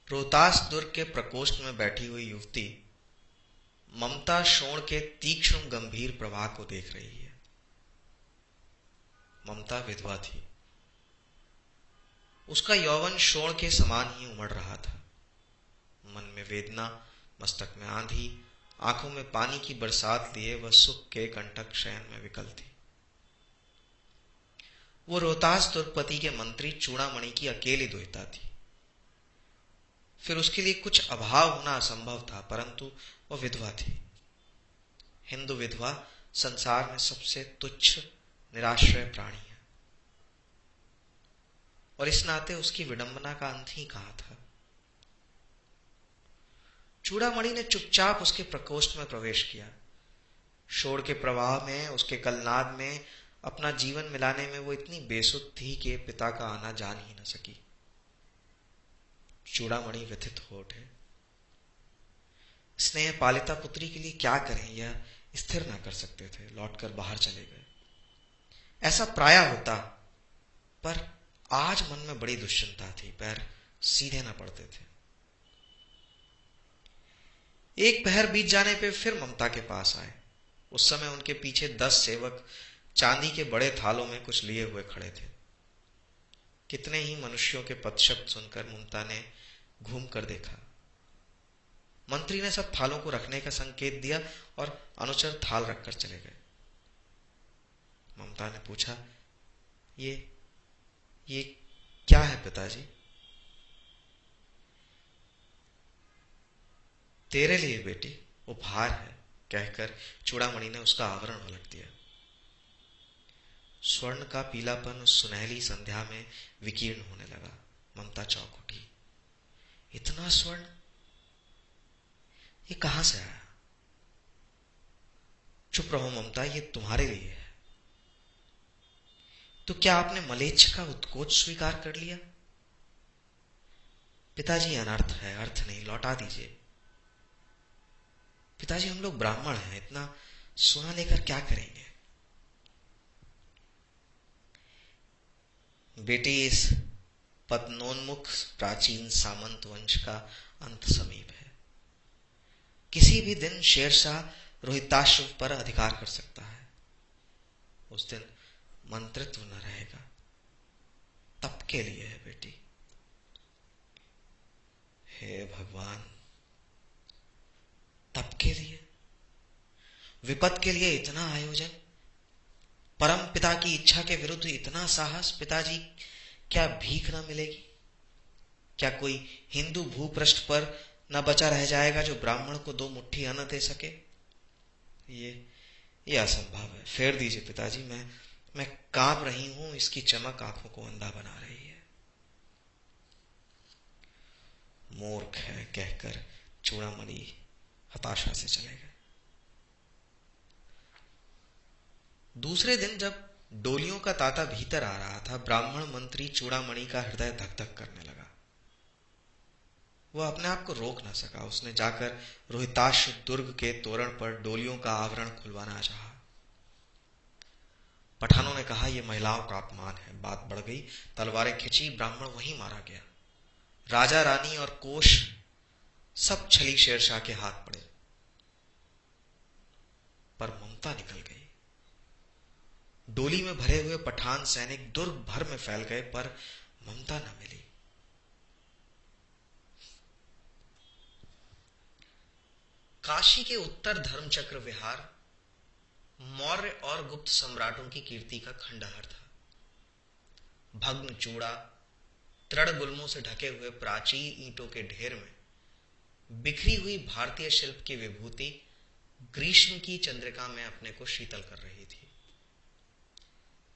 रोहतास दुर्ग के प्रकोष्ठ में बैठी हुई युवती ममता शोण के तीक्ष्ण गंभीर प्रवाह को देख रही है। ममता विधवा थी। उसका यौवन शोण के समान ही उमड़ रहा था। मन में वेदना, मस्तक में आंधी, आंखों में पानी की बरसात लिए वह सुख के कंटक शयन में विकल थी। वो रोहतास दुर्गपति के मंत्री चूड़ामणि की अकेली दुहिता थी। फिर उसके लिए कुछ अभाव होना असंभव था, परंतु वह विधवा थी। हिंदू विधवा संसार में सबसे तुच्छ निराश्रय प्राणी है, और इस नाते उसकी विडंबना का अंत ही कहां था। चूड़ामणि ने चुपचाप उसके प्रकोष्ठ में प्रवेश किया। शोर के प्रवाह में, उसके कलनाद में अपना जीवन मिलाने में वो इतनी बेसुध थी कि पिता का आना जान ही न सकी। चूड़ामणि व्यथित हो उठे। स्नेह पालिता पुत्री के लिए क्या करें यह स्थिर न कर सकते थे। लौटकर बाहर चले गए। ऐसा प्राय होता, पर आज मन में बड़ी दुश्चिंता थी। पैर सीधे न पड़ते थे। एक पहर बीत जाने पे फिर ममता के पास आए। उस समय उनके पीछे 10 सेवक चांदी के बड़े थालों में कुछ लिए हुए खड़े थे। कितने ही मनुष्यों के पदशब्द सुनकर ममता ने घूम कर देखा। मंत्री ने सब थालों को रखने का संकेत दिया और अनुचर थाल रखकर चले गए। ममता ने पूछा, ये क्या है पिताजी? तेरे लिए बेटी, उपहार है, कहकर चूड़ामणि ने उसका आवरण उलट दिया। स्वर्ण का पीलापन उस सुनहली संध्या में विकीर्ण होने लगा। ममता चौंक उठी। इतना स्वर्ण, ये कहां से आया? चुप रहो ममता, ये तुम्हारे लिए है। तो क्या आपने मलेच्छ का उत्कोच स्वीकार कर लिया? पिताजी अनर्थ है, अर्थ नहीं, लौटा दीजिए। पिताजी हम लोग ब्राह्मण हैं, इतना सोना लेकर क्या करेंगे? बेटी, इस पतनोन्मुख प्राचीन सामंत वंश का अंत समीप है। किसी भी दिन शेरशाह रोहिताश्व पर अधिकार कर सकता है। उस दिन मंत्रित्व न रहेगा। तब के लिए है बेटी। हे भगवान, तब के लिए? विपद के लिए इतना आयोजन, परम पिता की इच्छा के विरुद्ध इतना साहस। पिताजी, क्या भीख न मिलेगी? क्या कोई हिंदू भूपृष्ठ पर न बचा रह जाएगा जो ब्राह्मण को 2 मुट्ठी अन्न दे सके? ये असंभव है। फेर दीजिए पिताजी, मैं कांप रही हूं। इसकी चमक आंखों को अंधा बना रही है। मूर्ख है, कहकर चूड़ामणि हताशा से चले गए। दूसरे दिन जब डोलियों का तांता भीतर आ रहा था, ब्राह्मण मंत्री चूड़ामणि का हृदय धक धक करने लगा। वह अपने आप को रोक न सका। उसने जाकर रोहिताश्व दुर्ग के तोरण पर डोलियों का आवरण खुलवाना चाहा। पठानों ने कहा, यह महिलाओं का अपमान है। बात बढ़ गई। तलवारें खिंची, ब्राह्मण वहीं मारा गया। राजा रानी और कोष सब छली शेरशाह के हाथ पड़े, पर ममता निकल गई। डोली में भरे हुए पठान सैनिक दुर्ग भर में फैल गए, पर ममता न मिली। काशी के उत्तर धर्मचक्र विहार मौर्य और गुप्त सम्राटों की कीर्ति का खंडहर था। भग्न चूड़ा, तृण गुल्मों से ढके हुए प्राचीन ईंटों के ढेर में बिखरी हुई भारतीय शिल्प की विभूति ग्रीष्म की चंद्रिका में अपने को शीतल कर रही थी।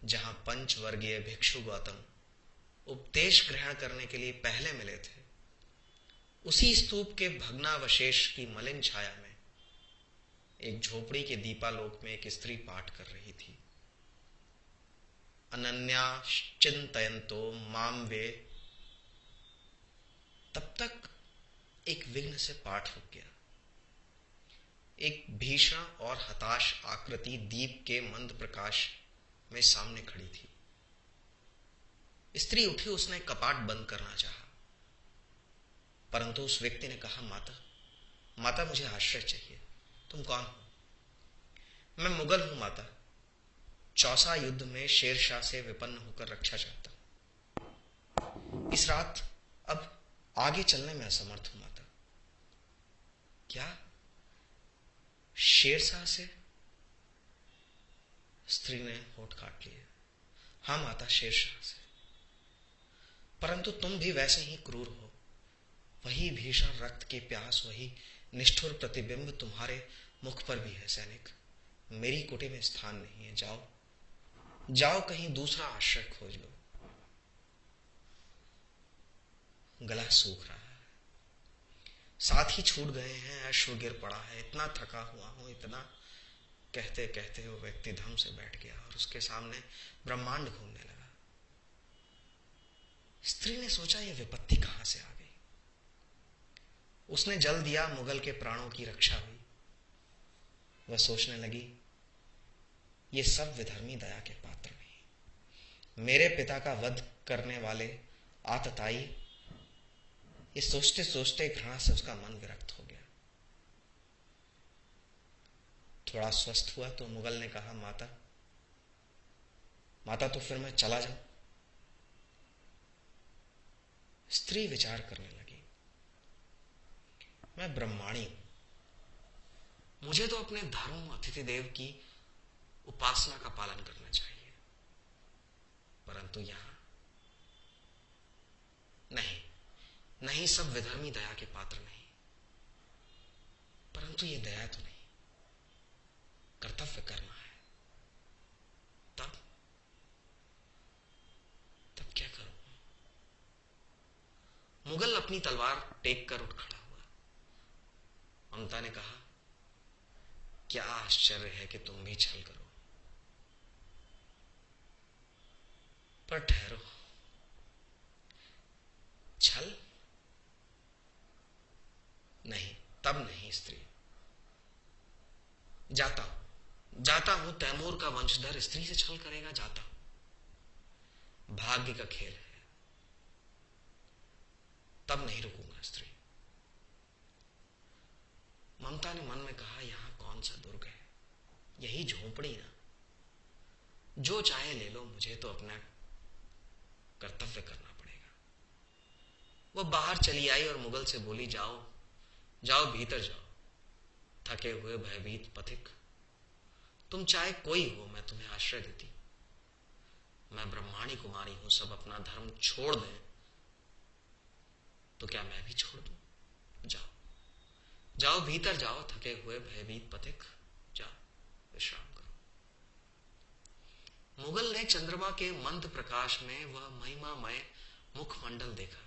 जहां पंचवर्गीय भिक्षु गौतम उपदेश ग्रहण करने के लिए पहले मिले थे, उसी स्तूप के भग्नावशेष की मलिन छाया में एक झोपड़ी के दीपालोक में एक स्त्री पाठ कर रही थी। अनन्या चिंतयन्तो माम वे। तब तक एक विघ्न से पाठ रुक गया। एक भीषण और हताश आकृति दीप के मंद प्रकाश में सामने खड़ी थी। स्त्री उठी, उसने कपाट बंद करना चाहा। परंतु उस व्यक्ति ने कहा, माता, माता मुझे आश्रय चाहिए। तुम कौन हो? मैं मुगल हूं माता, चौसा युद्ध में शेरशाह से विपन्न होकर रक्षा चाहता हूं। इस रात अब आगे चलने में असमर्थ हूं माता। क्या? शेरशाह से? स्त्री ने होठ काट लिए। हां माता, शेरशाह से। परंतु तुम भी वैसे ही क्रूर हो। वही भीषण रक्त की प्यास, वही निष्ठुर प्रतिबिंब तुम्हारे मुख पर भी है सैनिक। मेरी कुटी में स्थान नहीं है। जाओ जाओ, कहीं दूसरा आश्रय खोज लो। गला सूख रहा है, साथ ही छूट गए हैं, अश्रु गिर पड़ा है, इतना थका हुआ हूं, इतना। कहते कहते वो व्यक्ति धम से बैठ गया और उसके सामने ब्रह्मांड घूमने लगा। स्त्री ने सोचा, यह विपत्ति कहां से आ गई। उसने जल दिया, मुगल के प्राणों की रक्षा हुई। वह सोचने लगी, ये सब विधर्मी दया के पात्र नहीं। मेरे पिता का वध करने वाले आतताई। ये सोचते सोचते घृणा से उसका मन विरक्त हो गया। थोड़ा स्वस्थ हुआ तो मुगल ने कहा, माता, माता तो फिर मैं चला जाऊं? स्त्री विचार करने लगी, मैं ब्रह्माणी हूं, मुझे तो अपने धर्म अतिथि देव की उपासना का पालन करना चाहिए, परंतु यहां नहीं, नहीं, सब विधर्मी दया के पात्र नहीं। परंतु ये दया तो नहीं, कर्तव्य करना है। तब तब क्या करूं? मुगल अपनी तलवार टेक कर उठ खड़ा हुआ। ममता ने कहा, क्या आश्चर्य है कि तुम भी छल करो, पर ठहरो। छल? नहीं, तब नहीं स्त्री। जाता हूं, तैमूर का वंशधर स्त्री से छल करेगा? जाता हूं, भाग्य का खेल है, तब नहीं रुकूंगा स्त्री। ममता ने मन में कहा, यहां कौन सा दुर्ग है, यही झोंपड़ी ना, जो चाहे ले लो, मुझे तो अपना कर्तव्य करना पड़ेगा। वह बाहर चली आई और मुगल से बोली, जाओ जाओ, भीतर जाओ, थके हुए भयभीत पथिक। तुम चाहे कोई हो, मैं तुम्हें आश्रय देती हूं। मैं ब्रह्माणी कुमारी हूं, सब अपना धर्म छोड़ दें तो क्या मैं भी छोड़ दूं? जाओ जाओ, भीतर जाओ, थके हुए भयभीत पथिक, जाओ विश्राम करो। मुगल ने चंद्रमा के मंद प्रकाश में वह महिमामय मुखमंडल देखा।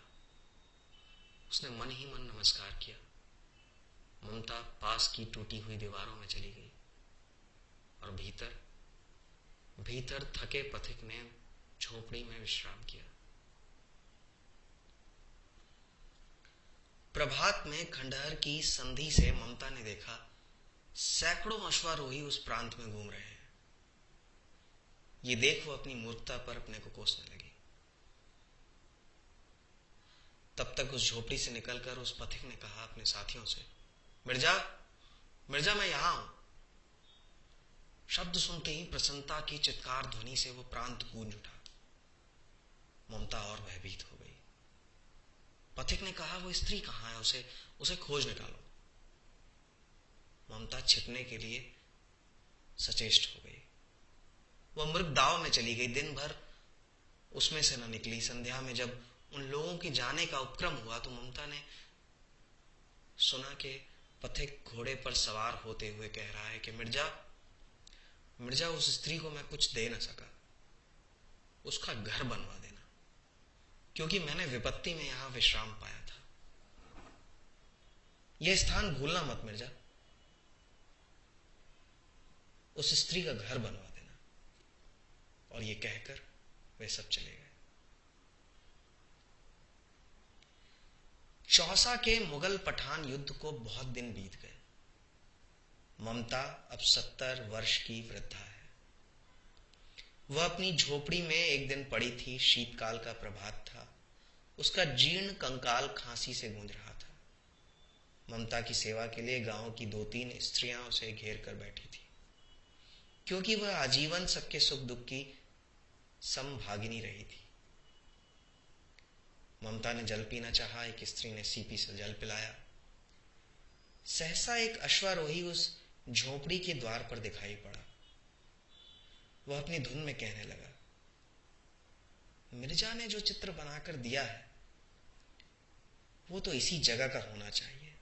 उसने मन ही मन नमस्कार किया। ममता पास की टूटी हुई दीवारों में चली गई और भीतर भीतर थके पथिक ने झोपड़ी में विश्राम किया। प्रभात में खंडहर की संधि से ममता ने देखा, सैकड़ों अश्वारोही उस प्रांत में घूम रहे हैं। ये देख वो अपनी मूर्खता पर अपने को कोसने लगी। तब तक उस झोपड़ी से निकलकर उस पथिक ने कहा अपने साथियों से, मिर्जा, मिर्जा, मैं यहां हूं। शब्द सुनते ही प्रसन्नता की चित्कार ध्वनि से वो प्रांत गूंज उठा। ममता और भयभीत हो गई। पथिक ने कहा, वो स्त्री कहां है, उसे खोज निकालो। ममता छिपने के लिए सचेष्ट हो गई। वह मृग दाव में चली गई। दिन भर उसमें से न निकली। संध्या में जब उन लोगों के जाने का उपक्रम हुआ तो ममता ने सुना कि पथिक घोड़े पर सवार होते हुए कह रहा है कि मिर्जा, मिर्जा, उस स्त्री को मैं कुछ दे न सका, उसका घर बनवा देना, क्योंकि मैंने विपत्ति में यहां विश्राम पाया था। यह स्थान भूलना मत मिर्जा, उस स्त्री का घर बनवा देना। और यह कहकर वे सब चले गए। चौसा के मुगल पठान युद्ध को बहुत दिन बीत गए। ममता अब 70 वर्ष की वृद्धा है। वह अपनी झोपड़ी में एक दिन पड़ी थी। शीतकाल का प्रभात था। उसका जीर्ण कंकाल खांसी से गूंज रहा था। ममता की सेवा के लिए गांव की 2-3 स्त्रियां उसे घेर कर बैठी थी, क्योंकि वह आजीवन सबके सुख दुख की समभागिनी रही थी। ममता ने जल पीना चाहा, एक स्त्री ने सीपी से जल पिलाया। सहसा एक अश्वारोही उस झोपड़ी के द्वार पर दिखाई पड़ा। वह अपनी धुन में कहने लगा, मिर्जा ने जो चित्र बनाकर दिया है वो तो इसी जगह का होना चाहिए।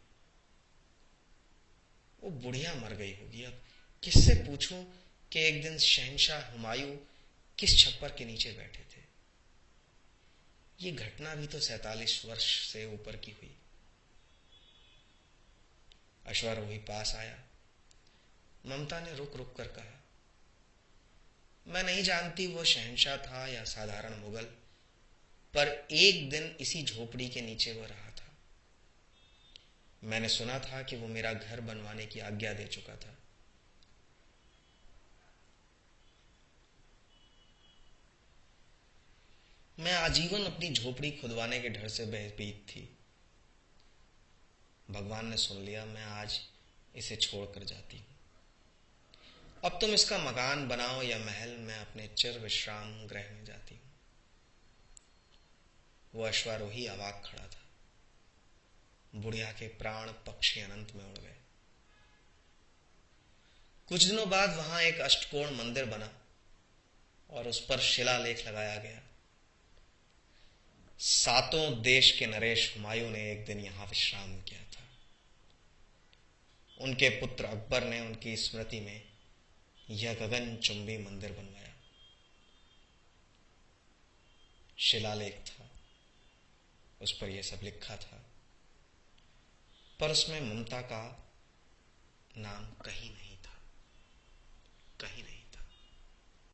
वो बुढ़िया मर गई होगी, अब किससे पूछूं कि एक दिन शहंशाह हुमायूं किस छप्पर के नीचे बैठे थे। ये घटना भी तो 47 वर्ष से ऊपर की हुई। अश्वारोही पास आया। ममता ने रुक रुक कर कहा, मैं नहीं जानती वो शहंशाह था या साधारण मुगल, पर एक दिन इसी झोपड़ी के नीचे वो रहा था। मैंने सुना था कि वो मेरा घर बनवाने की आज्ञा दे चुका था। मैं आजीवन अपनी झोपड़ी खुदवाने के डर से भयभीत थी। भगवान ने सुन लिया, मैं आज इसे छोड़कर जाती हूं। अब तुम इसका मकान बनाओ या महल, मैं अपने चिर विश्राम गृह में जाती हूं। वो अश्वारोही अवाक खड़ा था। बुढ़िया के प्राण पक्षी अनंत में उड़ गए। कुछ दिनों बाद वहां एक अष्टकोण मंदिर बना और उस पर शिलालेख लगाया गया, 7 देश के नरेश हुमायूं ने एक दिन यहां विश्राम किया था। उनके पुत्र अकबर ने उनकी स्मृति में यह गगनचुंबी मंदिर बनवाया। शिलालेख था, उस पर यह सब लिखा था, पर उसमें ममता का नाम कहीं नहीं।